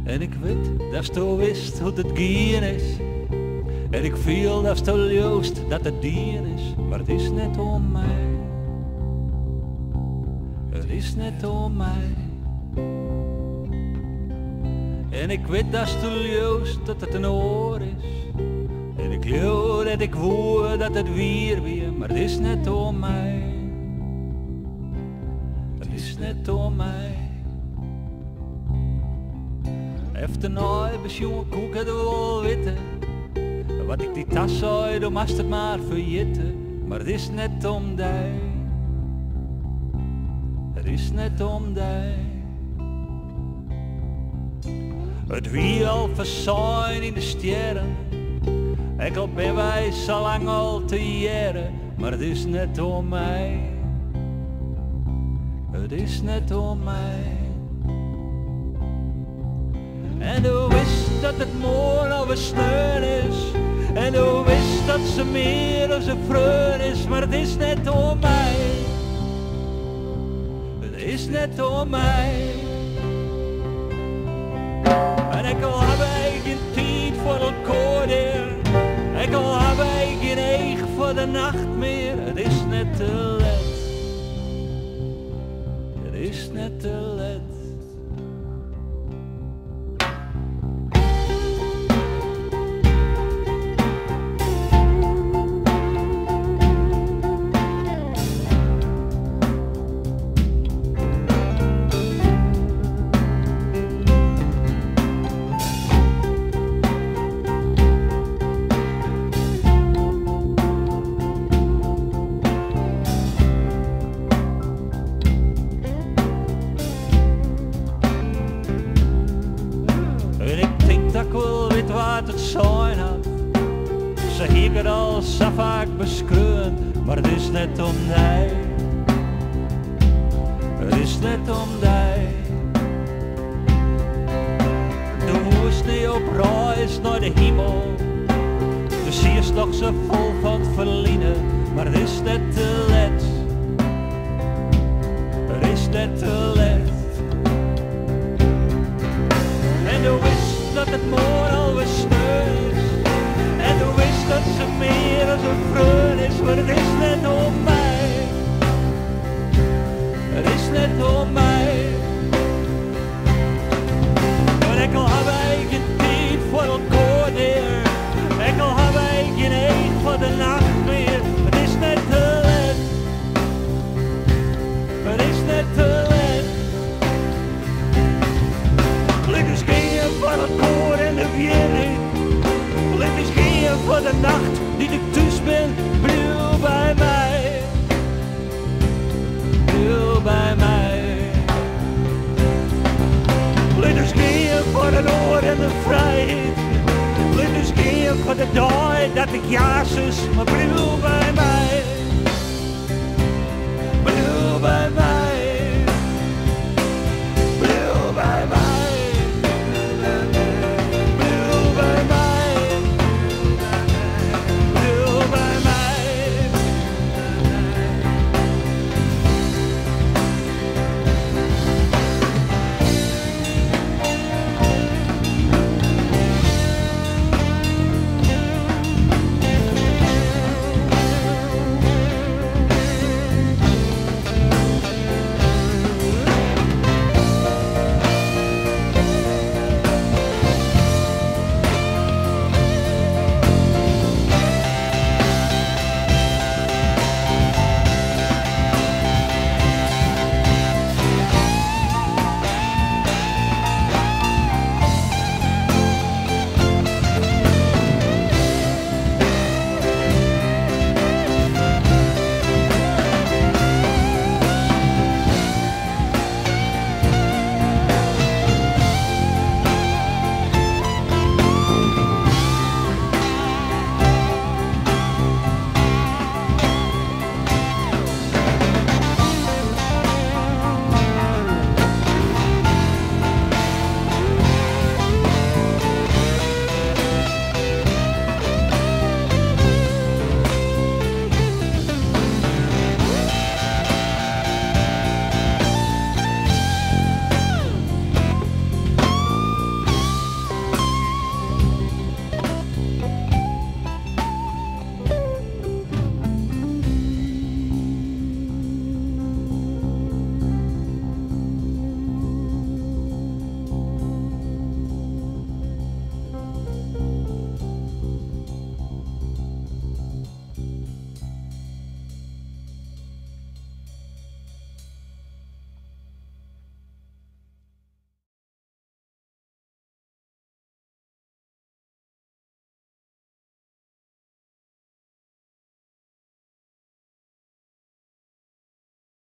En ik weet dat je wist hoe het gaan is. En ik voel dat je juist dat het dier is. Maar het is net om mij. Het is net om mij. En ik weet dat je juist dat het een oor is. En ik leeuw dat ik woe dat het weer. Maar het is net om mij. Het is net om mij. Efter nooit besjongen koek het wel weten. Wat ik die tas zei, dan moest het maar vergeten. Maar het is net om die. Het is net om die. Het wie al verzijn in de sterren. Ik al ben wij zo lang al te jaren. Maar het is net om mij. Het is net om mij. En hoe wist dat het mooi alweer steun is. En hoe wist dat ze meer dan ze vreun is. Maar het is net om mij. Het is net om mij. En ik al heb geen tijd voor elkaar meer. Ik al heb geen eeg voor de nacht meer. Het is net te laat. Het is net te laat. Dat ik wel weet wat het zijn had. Ze heb het al zo vaak beschreven, maar het is net om die. Het is net om die. De hoest niet op reis naar de hemel. De zee is nog zo vol van het verliezen, maar het is net te laat. Het is net te laat. En de wist dat het mooi alweer steun is. En hoe wist dat ze meer dan een vreun is. Maar het is net om mij. Het is net om mij. Maar ik al heb geen tijd voor elkaar meer. Ik al heb geen eeg voor de nacht meer. Het is net te laat. Het is net te laat. Gelukkig geen voor elkaar en de viering. Gelukkig geen voor de nacht die ik thuis ben. Blijf bij mij. Blijf bij mij. Gelukkig geen voor de oor en de vrijheid. Gelukkig geen voor de dag dat ik Jezus maar blijf bij mij.